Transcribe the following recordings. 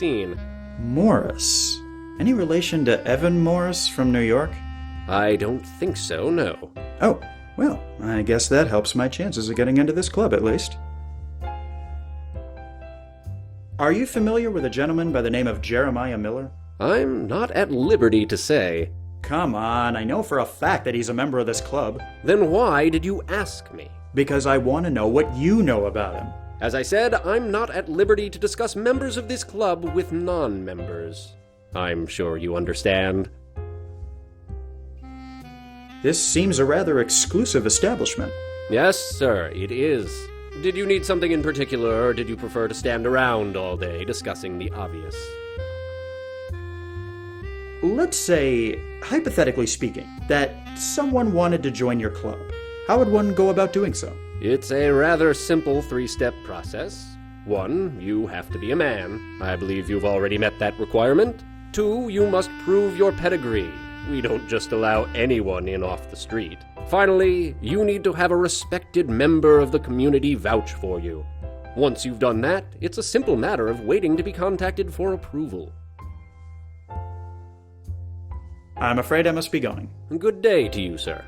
seen. Morris. Any relation to Evan Morris from New York? I don't think so, no. Oh, well, I guess that helps my chances of getting into this club at least. Are you familiar with a gentleman by the name of Jeremiah Miller? I'm not at liberty to say. Come on, I know for a fact that he's a member of this club. Then why did you ask me? Because I want to know what you know about him. As I said, I'm not at liberty to discuss members of this club with non-members. I'm sure you understand. This seems a rather exclusive establishment. Yes, sir, it is. Did you need something in particular, or did you prefer to stand around all day discussing the obvious? Let's say, hypothetically speaking, that someone wanted to join your club. How would one go about doing so? It's a rather simple three-step process. 1, you have to be a man. I believe you've already met that requirement. 2, you must prove your pedigree. We don't just allow anyone in off the street. Finally, you need to have a respected member of the community vouch for you. Once you've done that, it's a simple matter of waiting to be contacted for approval. I'm afraid I must be going. Good day to you, sir.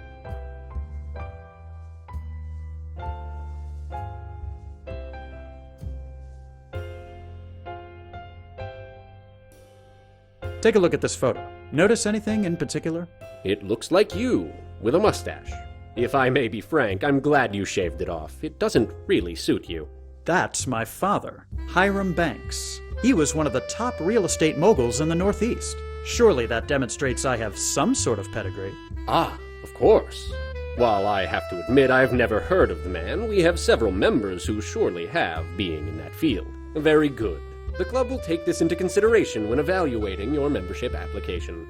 Take a look at this photo. Notice anything in particular? It looks like you, with a mustache. If I may be frank, I'm glad you shaved it off. It doesn't really suit you. That's my father, Hiram Banks. He was one of the top real estate moguls in the Northeast. Surely that demonstrates I have some sort of pedigree. Ah, of course. While I have to admit I've never heard of the man, we have several members who surely have, being in that field. Very good. The club will take this into consideration when evaluating your membership application.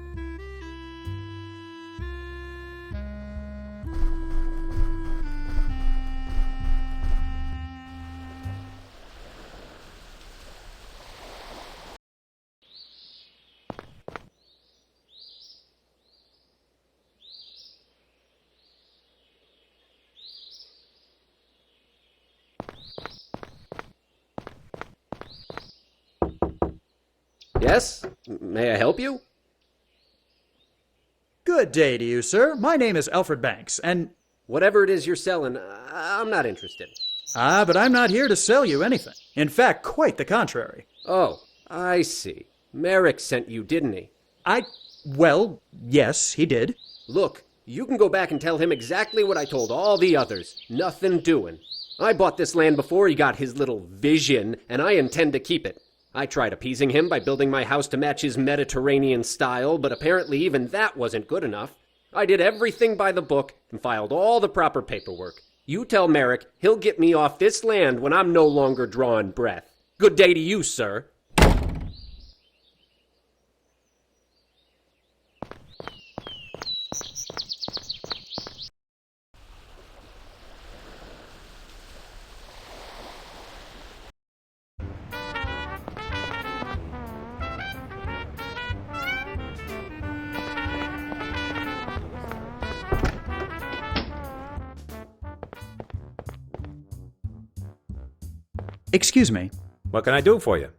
Yes? May I help you? Good day to you, sir. My name is Alfred Banks, and... Whatever it is you're selling, I'm not interested. But I'm not here to sell you anything. In fact, quite the contrary. Oh, I see. Merrick sent you, didn't he? Well, yes, he did. Look, you can go back and tell him exactly what I told all the others. Nothing doing. I bought this land before he got his little vision, and I intend to keep it. I tried appeasing him by building my house to match his Mediterranean style, but apparently even that wasn't good enough. I did everything by the book and filed all the proper paperwork. You tell Merrick he'll get me off this land when I'm no longer drawing breath. Good day to you, sir. Excuse me. What can I do for you?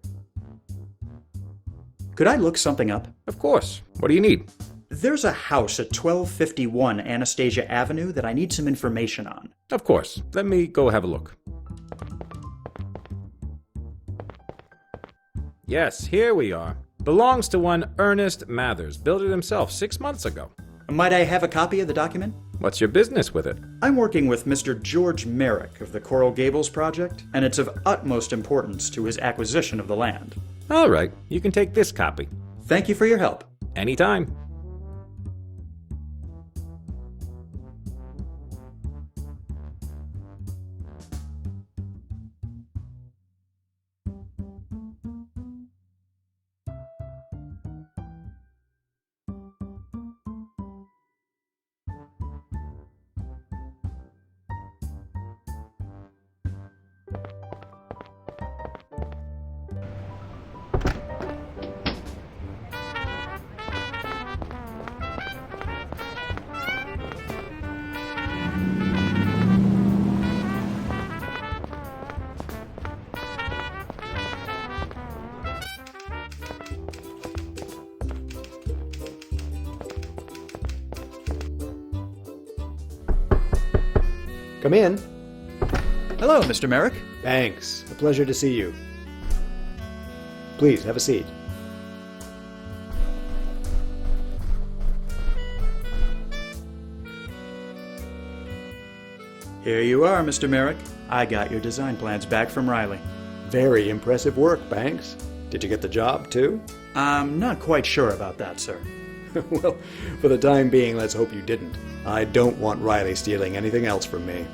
Could I look something up? Of course. What do you need? There's a house at 1251 Anastasia Avenue that I need some information on. Of course. Let me go have a look. Yes, here we are. Belongs to one Ernest Mathers. Built it himself 6 months ago. Might I have a copy of the document? What's your business with it? I'm working with Mr. George Merrick of the Coral Gables project, and it's of utmost importance to his acquisition of the land. All right. You can take this copy. Thank you for your help. Anytime. Come in. Hello, Mr. Merrick. Thanks. A pleasure to see you. Please, have a seat. Here you are, Mr. Merrick. I got your design plans back from Riley. Very impressive work, Banks. Did you get the job, too? I'm not quite sure about that, sir. Well, for the time being, let's hope you didn't. I don't want Riley stealing anything else from me.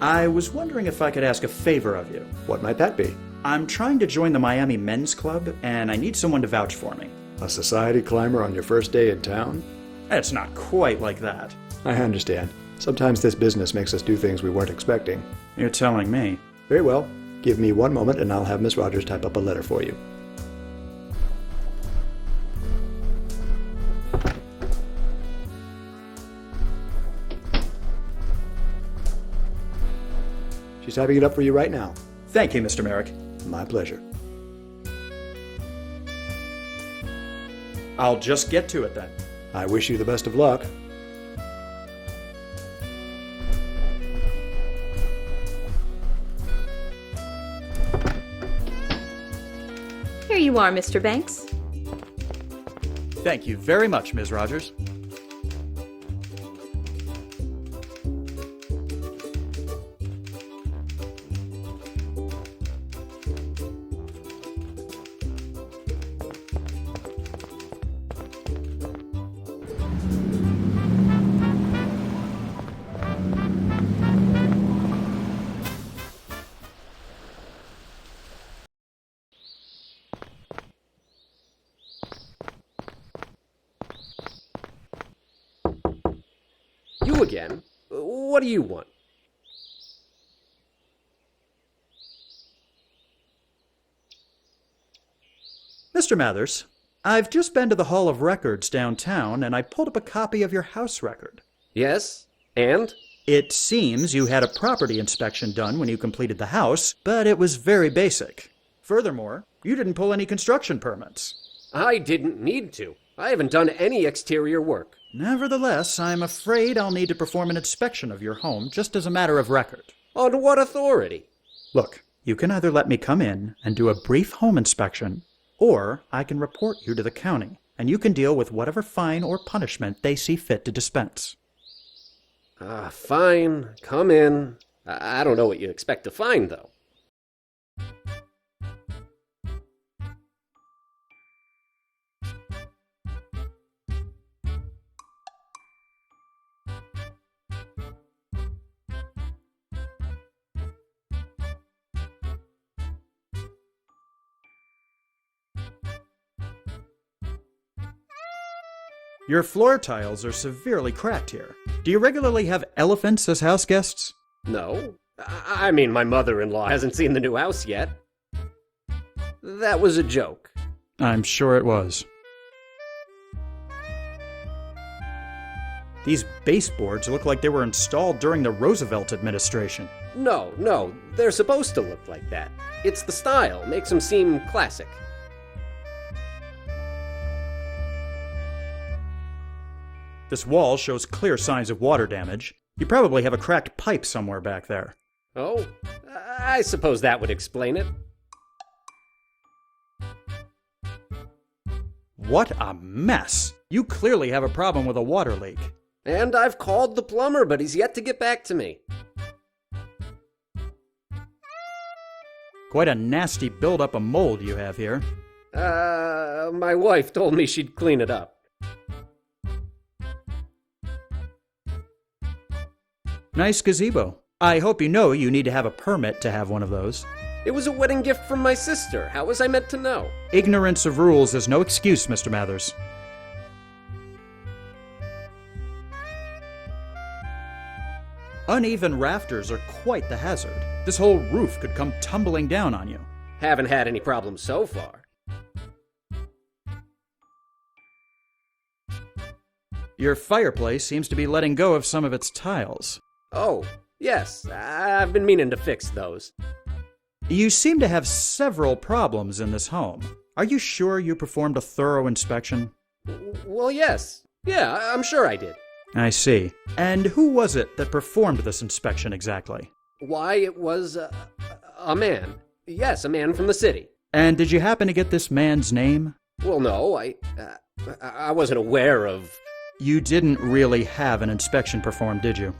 I was wondering if I could ask a favor of you. What might that be? I'm trying to join the Miami Men's Club, and I need someone to vouch for me. A society climber on your first day in town? It's not quite like that. I understand. Sometimes this business makes us do things we weren't expecting. You're telling me. Very well. Give me one moment and I'll have Miss Rogers type up a letter for you. She's typing it up for you right now. Thank you, Mr. Merrick. My pleasure. I'll just get to it then. I wish you the best of luck. Here you are, Mr. Banks. Thank you very much, Ms. Rogers. You again? What do you want? Mr. Mathers, I've just been to the Hall of Records downtown, and I pulled up a copy of your house record. Yes? And? It seems you had a property inspection done when you completed the house, but it was very basic. Furthermore, you didn't pull any construction permits. I didn't need to. I haven't done any exterior work. Nevertheless, I'm afraid I'll need to perform an inspection of your home just as a matter of record. On what authority? Look, you can either let me come in and do a brief home inspection, or I can report you to the county, and you can deal with whatever fine or punishment they see fit to dispense. Fine. Come in. I don't know what you expect to find, though. Your floor tiles are severely cracked here. Do you regularly have elephants as house guests? No. I mean, my mother-in-law hasn't seen the new house yet. That was a joke. I'm sure it was. These baseboards look like they were installed during the Roosevelt administration. No, they're supposed to look like that. It's the style, makes them seem classic. This wall shows clear signs of water damage. You probably have a cracked pipe somewhere back there. Oh, I suppose that would explain it. What a mess! You clearly have a problem with a water leak. And I've called the plumber, but he's yet to get back to me. Quite a nasty buildup of mold you have here. My wife told me she'd clean it up. Nice gazebo. I hope you know you need to have a permit to have one of those. It was a wedding gift from my sister. How was I meant to know? Ignorance of rules is no excuse, Mr. Mathers. Uneven rafters are quite the hazard. This whole roof could come tumbling down on you. Haven't had any problems so far. Your fireplace seems to be letting go of some of its tiles. Oh, yes. I've been meaning to fix those. You seem to have several problems in this home. Are you sure you performed a thorough inspection? Well, yes. Yeah, I'm sure I did. I see. And who was it that performed this inspection exactly? Why, it was a man. Yes, a man from the city. And did you happen to get this man's name? Well, no, I wasn't aware of... You didn't really have an inspection performed, did you?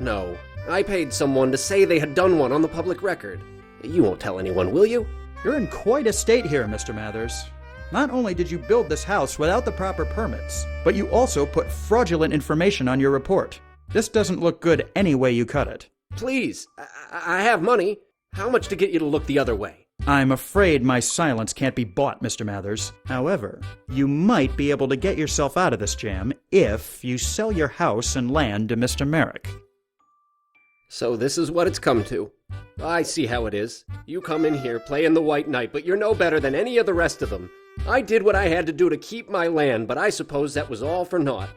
No. I paid someone to say they had done one on the public record. You won't tell anyone, will you? You're in quite a state here, Mr. Mathers. Not only did you build this house without the proper permits, but you also put fraudulent information on your report. This doesn't look good any way you cut it. Please, I have money. How much to get you to look the other way? I'm afraid my silence can't be bought, Mr. Mathers. However, you might be able to get yourself out of this jam if you sell your house and land to Mr. Merrick. So this is what it's come to. I see how it is. You come in here playing the white knight, but you're no better than any of the rest of them. I did what I had to do to keep my land, but I suppose that was all for naught.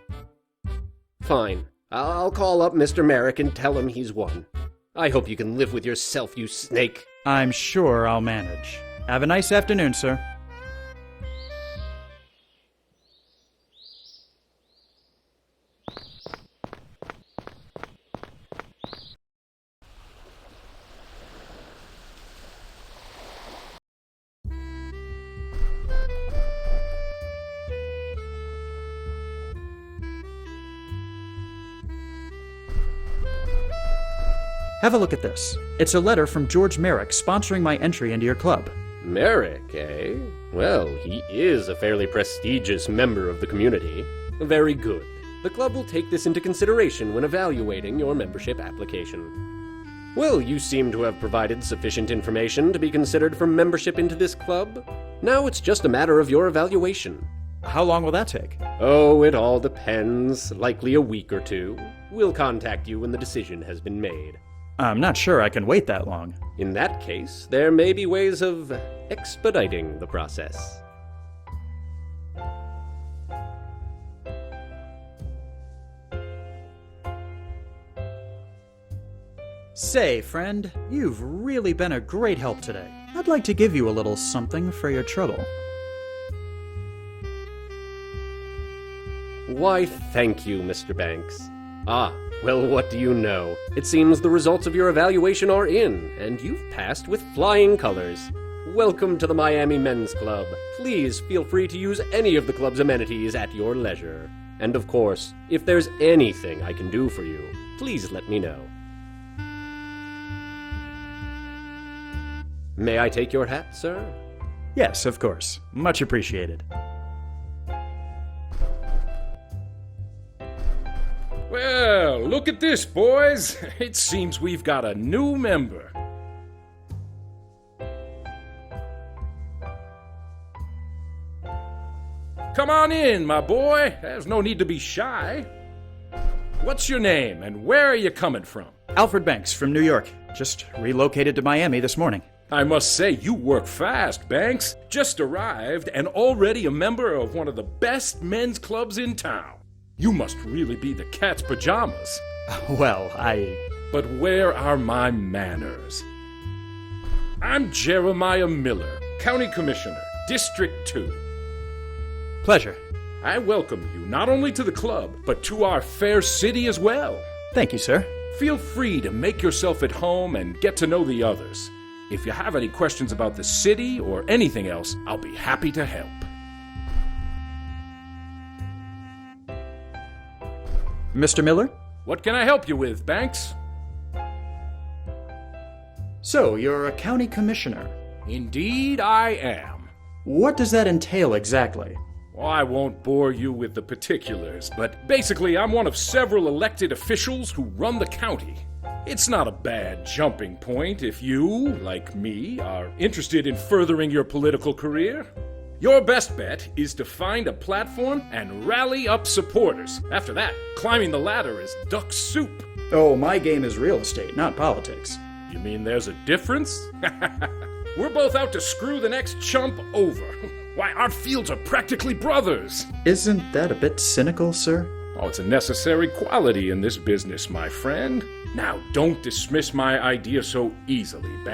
Fine. I'll call up Mr. Merrick and tell him he's won. I hope you can live with yourself, you snake. I'm sure I'll manage. Have a nice afternoon, sir. Have a look at this. It's a letter from George Merrick sponsoring my entry into your club. Merrick, eh? Well, he is a fairly prestigious member of the community. Very good. The club will take this into consideration when evaluating your membership application. Well, you seem to have provided sufficient information to be considered for membership into this club. Now it's just a matter of your evaluation. How long will that take? Oh, it all depends. Likely a week or two. We'll contact you when the decision has been made. I'm not sure I can wait that long. In that case, there may be ways of expediting the process. Say, friend, you've really been a great help today. I'd like to give you a little something for your trouble. Why, thank you, Mr. Banks. Ah, well, what do you know? It seems the results of your evaluation are in, and you've passed with flying colors. Welcome to the Miami Men's Club. Please feel free to use any of the club's amenities at your leisure. And of course, if there's anything I can do for you, please let me know. May I take your hat, sir? Yes, of course. Much appreciated. Well, look at this, boys. It seems we've got a new member. Come on in, my boy. There's no need to be shy. What's your name, and where are you coming from? Alfred Banks from New York. Just relocated to Miami this morning. I must say, you work fast, Banks. Just arrived and already a member of one of the best men's clubs in town. You must really be the cat's pajamas. Well, But where are my manners? I'm Jeremiah Miller, County Commissioner, District 2. Pleasure. I welcome you not only to the club, but to our fair city as well. Thank you, sir. Feel free to make yourself at home and get to know the others. If you have any questions about the city or anything else, I'll be happy to help. Mr. Miller? What can I help you with, Banks? So, you're a county commissioner. Indeed, I am. What does that entail exactly? Well, I won't bore you with the particulars, but basically I'm one of several elected officials who run the county. It's not a bad jumping point if you, like me, are interested in furthering your political career. Your best bet is to find a platform and rally up supporters. After that, climbing the ladder is duck soup. Oh, my game is real estate, not politics. You mean there's a difference? We're both out to screw the next chump over. Why, our fields are practically brothers. Isn't that a bit cynical, sir? Oh, it's a necessary quality in this business, my friend. Now, don't dismiss my idea so easily, Banks.